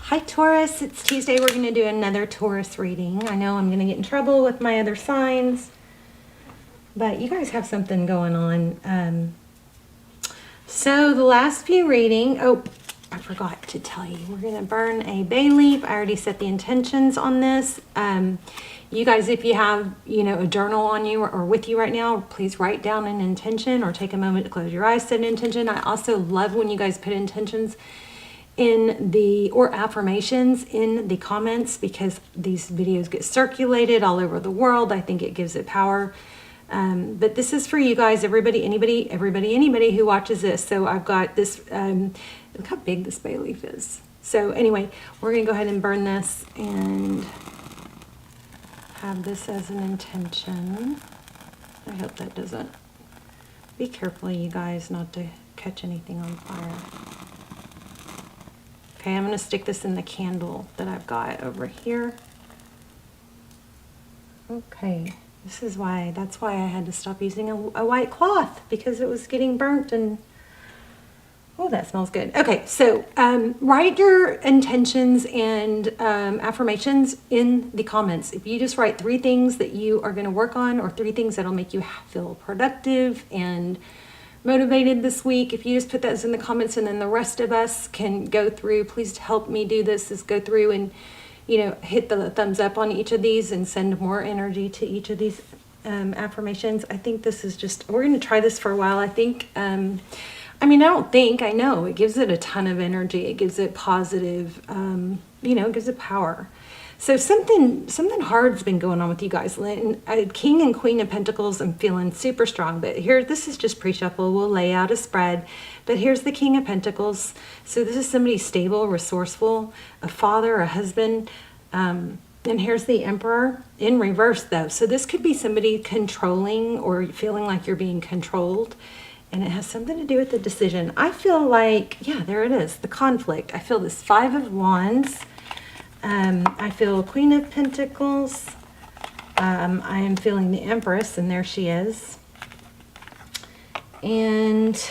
Hi Taurus, it's Tuesday. We're going to do another Taurus reading. I know I'm going to get in trouble with my other signs, but you guys have something going on. So the last few reading, I forgot to tell you, we're going to burn a bay leaf. I already set the intentions on this. You guys, if you have, a journal on you or with you right now, please write down an intention or take a moment to close your eyes, set an intention. I also love when you guys put intentions or affirmations in the comments, because these videos get circulated all over the world. I think it gives it power. But this is for you guys, anybody who watches this. So I've got this, look how big this bay leaf is. So anyway, we're going to go ahead and burn this and have this as an intention. I hope that doesn't. Be careful, you guys, not to catch anything on fire. Okay, I'm going to stick this in the candle that I've got over here. Okay, that's why I had to stop using a white cloth, because it was getting burnt and, oh, that smells good. Okay, so write your intentions and affirmations in the comments. If you just write 3 things that you are going to work on, or 3 things that'll make you feel productive and motivated this week, if you just put those in the comments, and then the rest of us can go through, please help me do this, is go through and hit the thumbs up on each of these and send more energy to each of these affirmations. I think this is we're going to try this for a while. I think I know it gives it a ton of energy. It gives it positive, it gives it power. So something hard's been going on with you guys. King and Queen of Pentacles, I'm feeling super strong. But here, this is just pre-shuffle. We'll lay out a spread. But here's the King of Pentacles. So this is somebody stable, resourceful, a father, a husband. And here's the Emperor in reverse, though. So this could be somebody controlling or feeling like you're being controlled. And it has something to do with the decision. I feel like, yeah, there it is, the conflict. I feel this 5 of Wands. I feel Queen of Pentacles. I am feeling the Empress, and there she is. And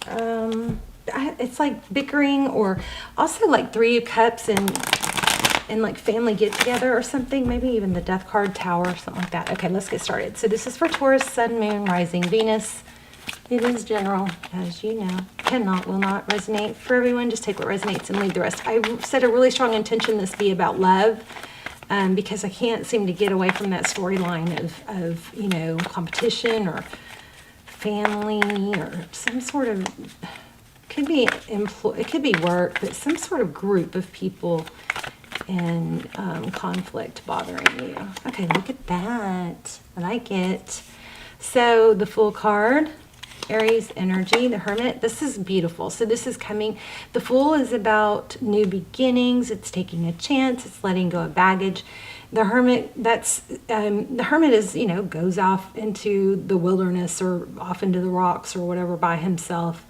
it's like bickering, or also like 3 of Cups and like family get together or something. Maybe even the Death card, Tower, or something like that. Okay, let's get started. So this is for Taurus, Sun, Moon, Rising, Venus. It is general, as you know. Will not resonate for everyone. Just take what resonates and leave the rest. I set a really strong intention this be about love, because I can't seem to get away from that storyline of competition or family or some sort of, it could be work, but some sort of group of people and conflict bothering you. Okay, look at that. I like it. So the Fool card, Aries energy, the Hermit. This is beautiful. So this is coming. The Fool is about new beginnings. It's taking a chance. It's letting go of baggage. The Hermit, the Hermit is, goes off into the wilderness or off into the rocks or whatever by himself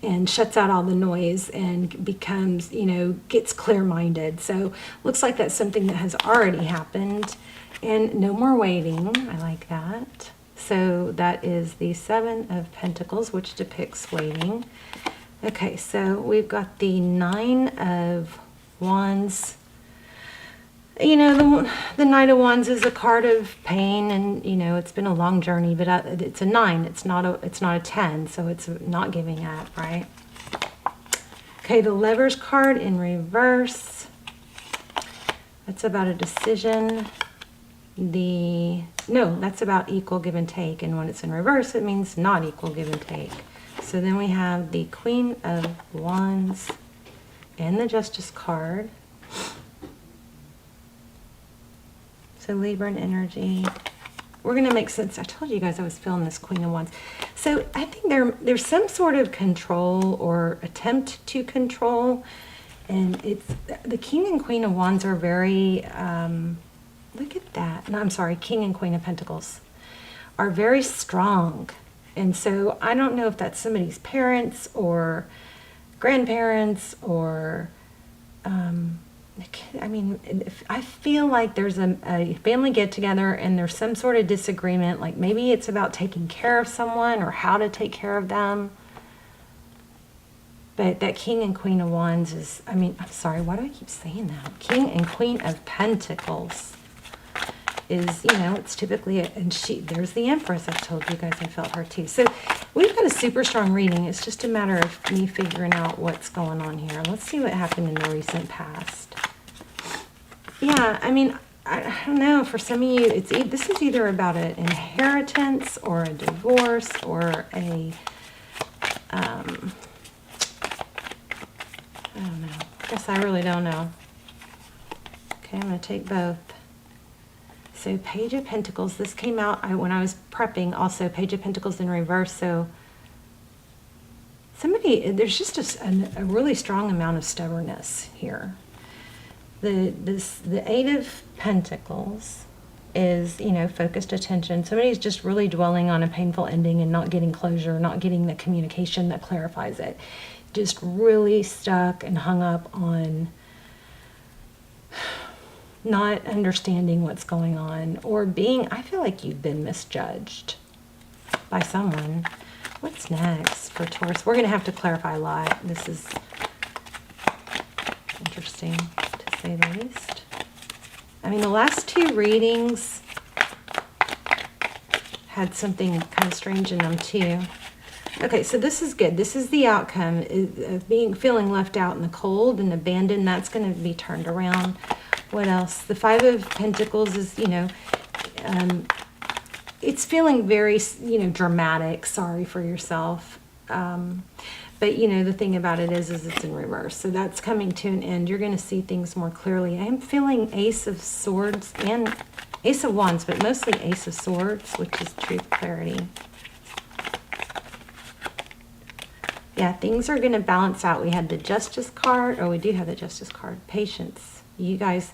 and shuts out all the noise and becomes, gets clear-minded. So looks like that's something that has already happened, and no more waiting. I like that. So that is the 7 of Pentacles, which depicts waiting. Okay, so we've got the 9 of Wands. The Knight of Wands is a card of pain, and it's been a long journey, but it's a 9. It's not a 10, so it's not giving up, right? Okay, the Lovers card in reverse. That's about a decision. That's about equal give and take, and when it's in reverse, it means not equal give and take. So then we have the Queen of Wands and the Justice card. So Libra energy. We're going to make sense. I told you guys I was feeling this Queen of Wands. So I think there's some sort of control or attempt to control, and it's the King and Queen of Wands are very look at that. No, I'm sorry, King and Queen of Pentacles are very strong. And so I don't know if that's somebody's parents or grandparents or, I feel like there's a family get together and there's some sort of disagreement. Like maybe it's about taking care of someone or how to take care of them. But that King and Queen of Wands is, I mean, I'm sorry, why do I keep saying that? King and Queen of Pentacles is, you know, it's typically, and there's the Empress. I've told you guys I felt her too. So we've got a super strong reading. It's just a matter of me figuring out what's going on here. Let's see what happened in the recent past. Yeah, I mean, I don't know. For some of you, this is either about an inheritance or a divorce or a, I don't know. I guess I really don't know. Okay, I'm going to take both. So Page of Pentacles, this came out when I was prepping also, Page of Pentacles in reverse. So there's just a really strong amount of stubbornness here. The Eight of Pentacles is, you know, focused attention. Somebody's just really dwelling on a painful ending and not getting closure, not getting the communication that clarifies it. Just really stuck and hung up on not understanding what's going on, or I feel like you've been misjudged by someone. What's next for Taurus? We're going to have to clarify a lot. This is interesting, to say the least. I mean, the last two readings had something kind of strange in them too. Okay, so this is good. This is the outcome of feeling left out in the cold and abandoned. That's going to be turned around. What else? The Five of Pentacles is, you know, it's feeling very, you know, dramatic. Sorry for yourself. But, you know, the thing about it is it's in reverse. So that's coming to an end. You're going to see things more clearly. I'm feeling Ace of Swords and Ace of Wands, but mostly Ace of Swords, which is truth, clarity. Yeah, things are going to balance out. We had the Justice card. Oh, we do have the Justice card. Patience. You guys,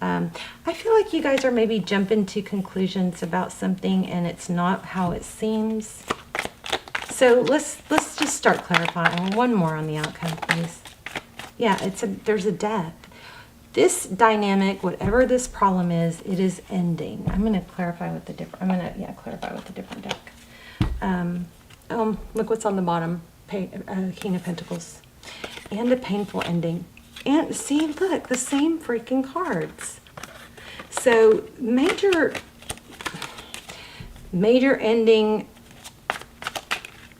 I feel like you guys are maybe jumping to conclusions about something and it's not how it seems. So let's just start clarifying. One more on the outcome, please. Yeah, there's a death. This dynamic, whatever this problem is, it is ending. I'm going to clarify with the different. Clarify with the different deck. Look what's on the bottom. King of Pentacles, and a painful ending. And see, look, the same freaking cards. So major ending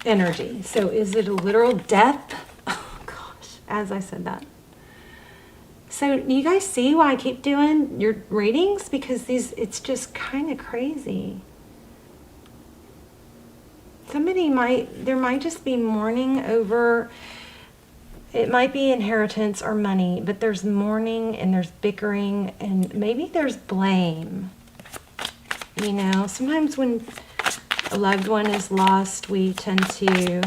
energy. So is it a literal death? Oh gosh, as I said that. So you guys see why I keep doing your readings? Because it's just kind of crazy. There might just be mourning over. It might be inheritance or money, but there's mourning and there's bickering and maybe there's blame. You know, sometimes when a loved one is lost, we tend to,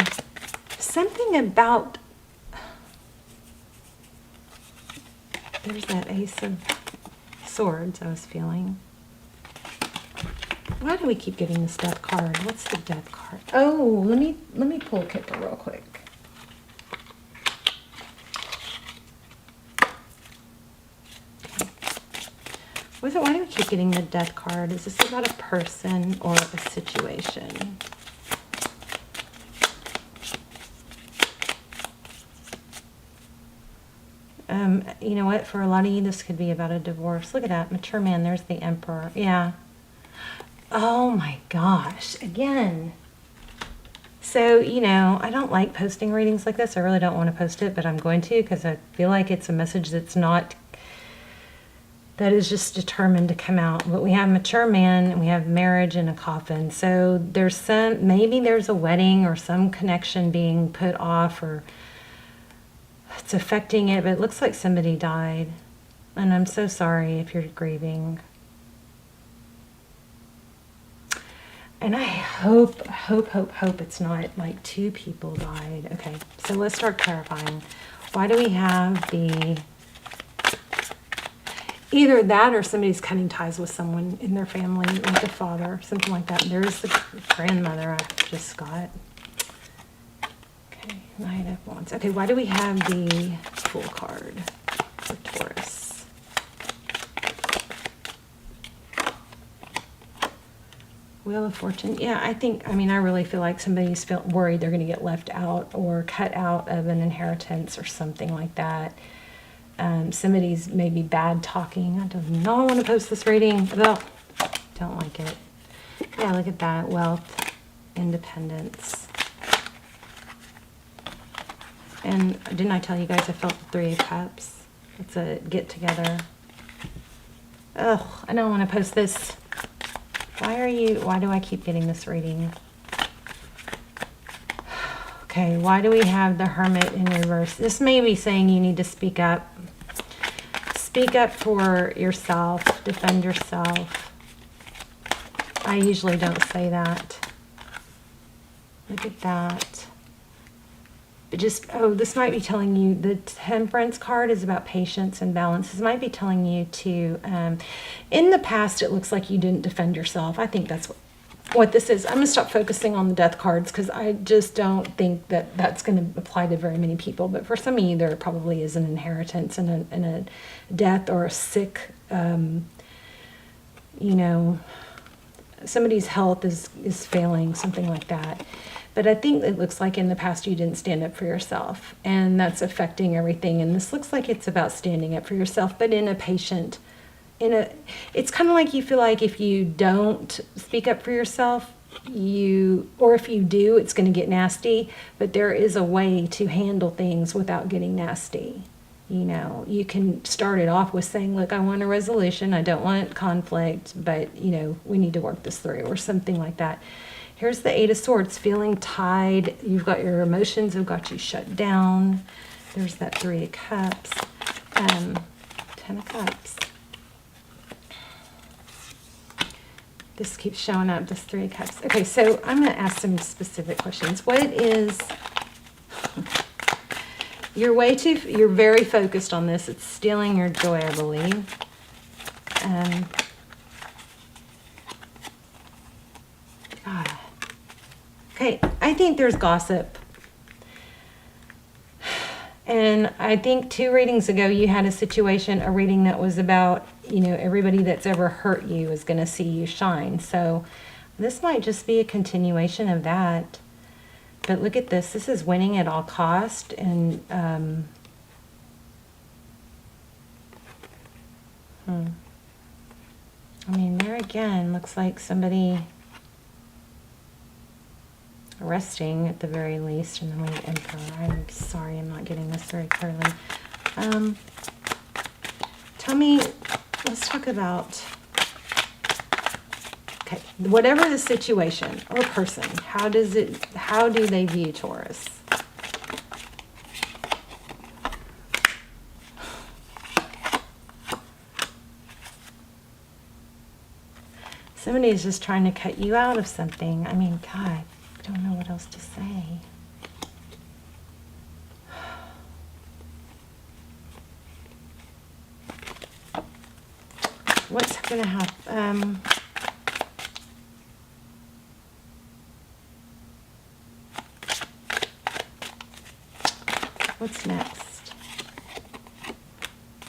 something about, there's that Ace of Swords I was feeling. Why do we keep getting this death card? What's the death card? Oh, let me pull Kipper real quick. Why do we keep getting the death card? Is this about a person or a situation? You know what? For a lot of you, this could be about a divorce. Look at that. Mature man. There's the Emperor. Yeah. Oh my gosh. Again. So, you know, I don't like posting readings like this. I really don't want to post it, but I'm going to because I feel like it's a message that is just determined to come out. But we have mature man and we have marriage in a coffin. So maybe there's a wedding or some connection being put off, or it's affecting it, but it looks like somebody died. And I'm so sorry if you're grieving. And I hope it's not like two people died. Okay, so let's start clarifying. Why do we have either that or somebody's cutting ties with someone in their family, like the father, something like that. There's the grandmother I just got. Okay, Knight of Wands. Okay, why do we have the Fool card for Taurus? Wheel of Fortune. Yeah, I mean, I really feel like somebody's worried they're going to get left out or cut out of an inheritance or something like that. Somebody's maybe bad talking. I do not want to post this reading. Ugh, don't like it. Yeah, look at that. Wealth, independence. And didn't I tell you guys I felt the Three of Cups? It's a get together. Ugh, I don't want to post this. Why do I keep getting this reading? Okay, why do we have the Hermit in reverse? This may be saying you need to speak up. Speak up for yourself. Defend yourself. I usually don't say that. Look at that. But this might be telling you, the Temperance card is about patience and balance. This might be telling you to, in the past, it looks like you didn't defend yourself. I think that's what this is. I'm going to stop focusing on the death cards because I just don't think that that's going to apply to very many people. But for some of you, there probably is an inheritance and a death or a sick, somebody's health is failing, something like that. But I think it looks like in the past you didn't stand up for yourself, and that's affecting everything. And this looks like it's about standing up for yourself, but it's kind of like you feel like if you don't speak up for yourself, or if you do, it's going to get nasty. But there is a way to handle things without getting nasty. You can start it off with saying, look, I want a resolution. I don't want conflict, but, we need to work this through, or something like that. Here's the Eight of Swords, feeling tied. You've got your emotions have got you shut down. There's that Three of Cups. 10 of Cups. This keeps showing up, this Three of Cups. Okay, so I'm going to ask some specific questions. What is... You're very focused on this. It's stealing your joy, I believe. God. Okay, I think there's gossip. And I think 2 readings ago you had a reading that was about, everybody that's ever hurt you is going to see you shine. So this might just be a continuation of that. But look at this. This is winning at all cost. And I mean, there again, looks like somebody resting at the very least. And then we have Emperor. I'm sorry, I'm not getting this very clearly. Tell me, let's talk about, okay, whatever the situation or person, how do they view Taurus? Somebody's just trying to cut you out of something. I mean, God, I don't know what else to say. What's going to happen? What's next?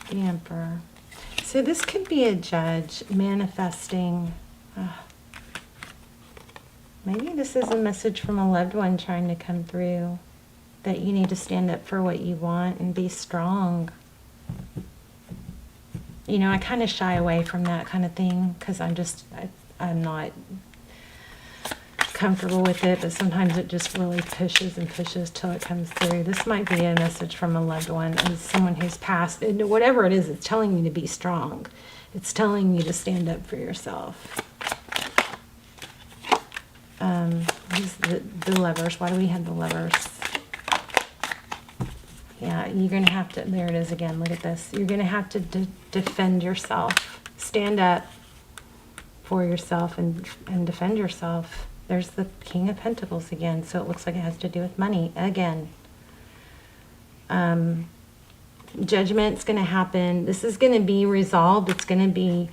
The Emperor. So this could be a judge manifesting. Maybe this is a message from a loved one trying to come through, that you need to stand up for what you want and be strong. I kind of shy away from that kind of thing because I'm not comfortable with it, but sometimes it just really pushes and pushes till it comes through. This might be a message from a loved one, and someone who's passed. And whatever it is, it's telling you to be strong. It's telling you to stand up for yourself. The Lovers. Why do we have the Lovers? Yeah, you're going to have to, there it is again, look at this. You're going to have to defend yourself. Stand up for yourself and defend yourself. There's the King of Pentacles again, so it looks like it has to do with money again. Judgment's going to happen. This is going to be resolved. It's going to be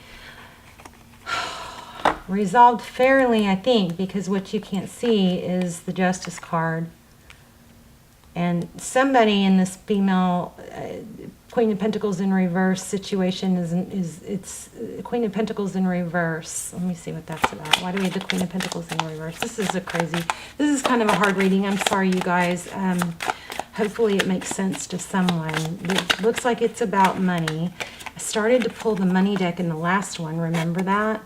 resolved fairly, I think, because what you can't see is the Justice card. And somebody in this female Queen of Pentacles in reverse situation it's Queen of Pentacles in reverse. Let me see what that's about. Why do we have the Queen of Pentacles in reverse? This is this is kind of a hard reading. I'm sorry, you guys. Hopefully it makes sense to someone. It looks like it's about money. I started to pull the money deck in the last one. Remember that?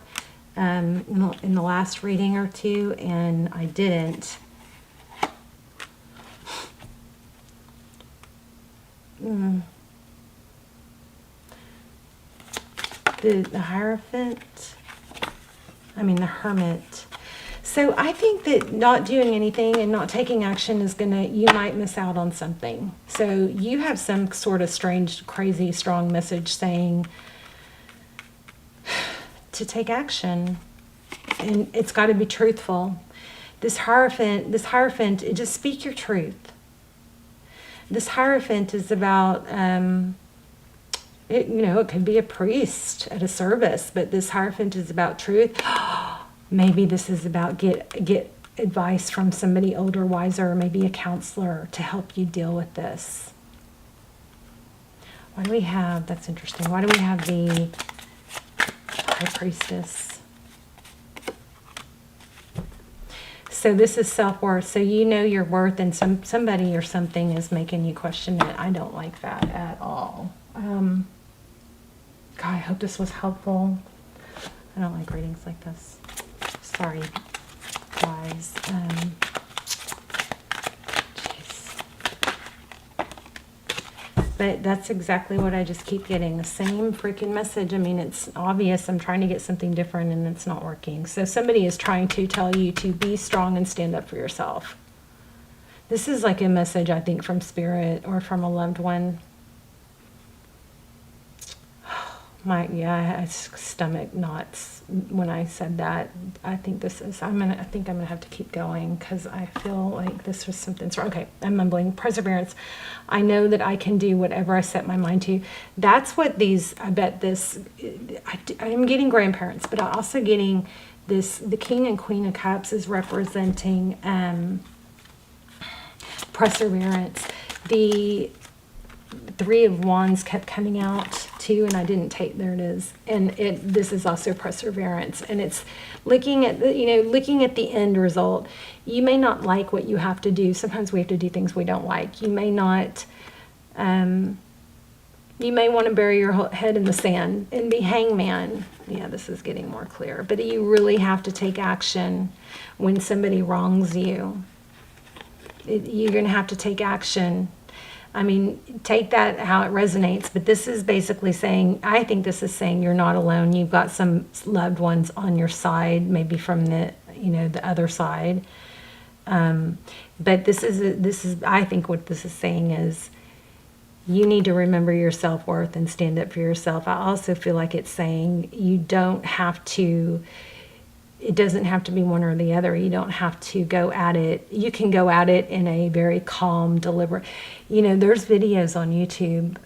In the last reading or two, and I didn't. The Hierophant, the Hermit. So I think that not doing anything and not taking action is you might miss out on something. So you have some sort of strange, crazy, strong message saying to take action. And it's got to be truthful. This Hierophant, just speak your truth. This Hierophant is about, it could be a priest at a service, but this Hierophant is about truth. Maybe this is about get advice from somebody older, wiser, or maybe a counselor to help you deal with this. Why do we have, that's interesting, why do we have the High Priestess? So this is self-worth. So you know your worth, and somebody or something is making you question it. I don't like that at all. God, I hope this was helpful. I don't like readings like this. Sorry, guys. But that's exactly what I just keep getting. The same freaking message. It's obvious I'm trying to get something different and it's not working. So somebody is trying to tell you to be strong and stand up for yourself. This is like a message, I think, from Spirit or from a loved one. My stomach knots when I said that. I think I'm gonna have to keep going because I feel like this was something's wrong. Okay, I'm mumbling. Perseverance. I know that I can do whatever I set my mind to. That's what I bet this. I'm getting grandparents, but I'm also getting this. The King and Queen of Cups is representing perseverance. The Three of Wands kept coming out too, and I didn't take. There it is, and this is also perseverance, and it's looking at the end result. You may not like what you have to do. Sometimes we have to do things we don't like. You may not. You may want to bury your head in the sand and be hangman. Yeah, this is getting more clear. But you really have to take action when somebody wrongs you. You're going to have to take action. Take that how it resonates, but this is basically saying, I think this is saying you're not alone. You've got some loved ones on your side, maybe from the other side. But this is, I think what this is saying is you need to remember your self-worth and stand up for yourself. I also feel like it's saying you don't have to, it doesn't have to be one or the other. You don't have to go at it. You can go at it in a very calm, deliberate. There's videos on YouTube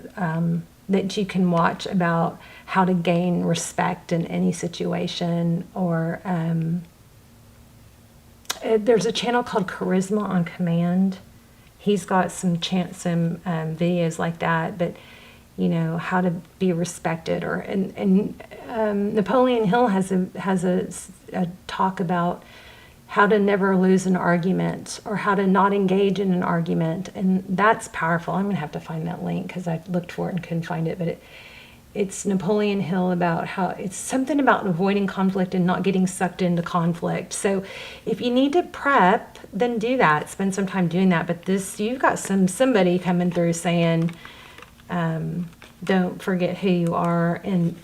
that you can watch about how to gain respect in any situation. Or there's a channel called Charisma on Command. He's got some videos like that. But how to be respected, and Napoleon Hill has a talk about how to never lose an argument or how to not engage in an argument, and that's powerful. I'm gonna have to find that link because I looked for it and couldn't find it, but it's Napoleon Hill about how it's something about avoiding conflict and not getting sucked into conflict. So if you need to prep, then do that. Spend some time doing that. But you've got somebody coming through saying, don't forget who you are, and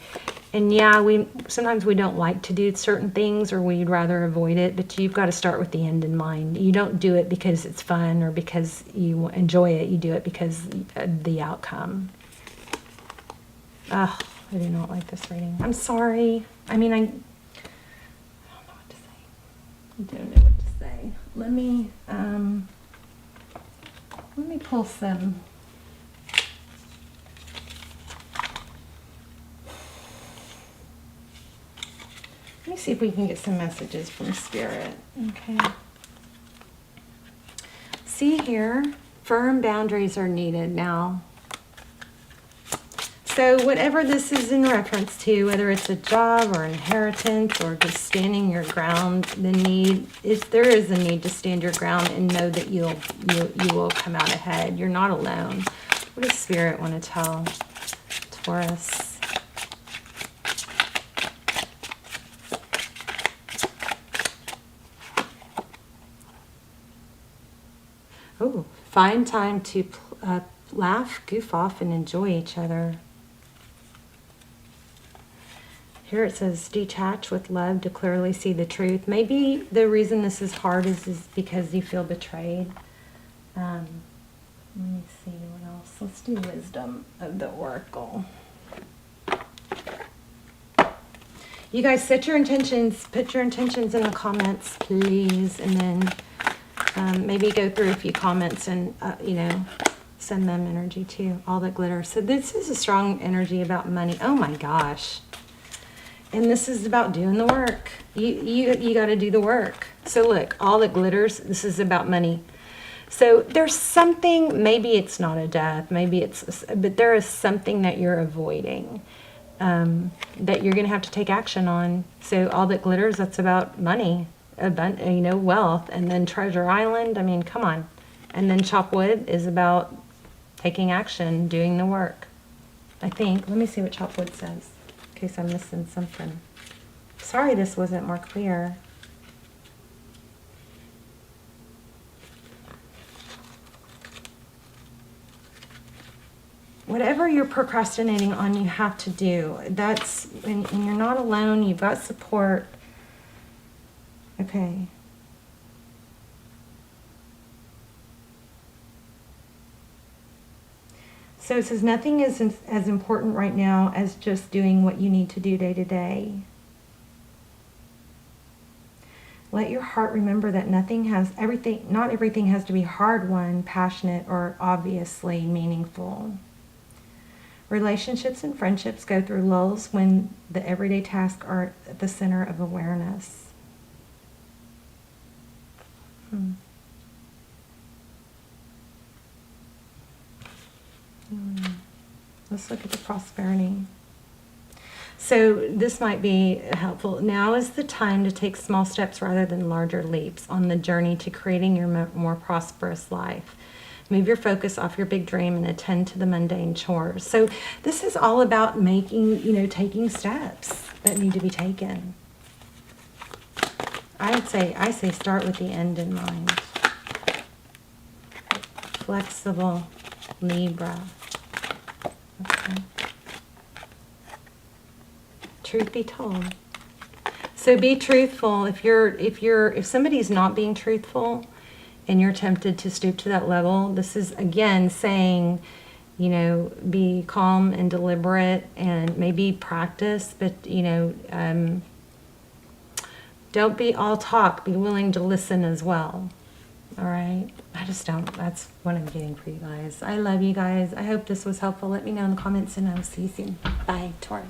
yeah, sometimes we don't like to do certain things, or we'd rather avoid it, but you've got to start with the end in mind. You don't do it because it's fun or because you enjoy it. You do it because of the outcome. I do not like this reading. I'm sorry. I don't know what to say. I don't know what to say. Let me pull some. Let me see if we can get some messages from Spirit. Okay. See here, firm boundaries are needed now. So whatever this is in reference to, whether it's a job or inheritance or just standing your ground, the need is, there is a need to stand your ground and know that you will come out ahead. You're not alone. What does Spirit want to tell Taurus? Oh, find time to laugh, goof off, and enjoy each other. Here it says, detach with love to clearly see the truth. Maybe the reason this is hard is because you feel betrayed. Let me see what else. Let's do wisdom of the oracle. You guys set your intentions, put your intentions in the comments, please, and then maybe go through a few comments and, send them energy too, all that glitters. So this is a strong energy about money. Oh my gosh. And this is about doing the work. You got to do the work. So look, all that glitters, this is about money. So there's something, maybe it's not a death, but there is something that you're avoiding, that you're going to have to take action on. So all that glitters, that's about money, wealth. And then Treasure Island, I mean, come on. And then Chop Wood is about taking action, doing the work. I think. Let me see what Chop Wood says, in case I'm missing something. Sorry this wasn't more clear. Whatever you're procrastinating on, you have to do. That's, and you're not alone. You've got support. Okay. So it says nothing is as important right now as just doing what you need to do day to day. Let your heart remember that not everything has to be hard-won, passionate, or obviously meaningful. Relationships and friendships go through lulls when the everyday tasks are at the center of awareness. Let's look at the prosperity. So this might be helpful. Now is the time to take small steps rather than larger leaps on the journey to creating your more prosperous life. Move your focus off your big dream and attend to the mundane chores. So this is all about taking steps that need to be taken. I say start with the end in mind. Flexible Libra. Okay. Truth be told. So be truthful. If somebody's not being truthful and you're tempted to stoop to that level, this is again saying, be calm and deliberate and maybe practice, but don't be all talk, be willing to listen as well. All right. That's what I'm getting for you guys. I love you guys. I hope this was helpful. Let me know in the comments and I will see you soon. Bye, Taurus.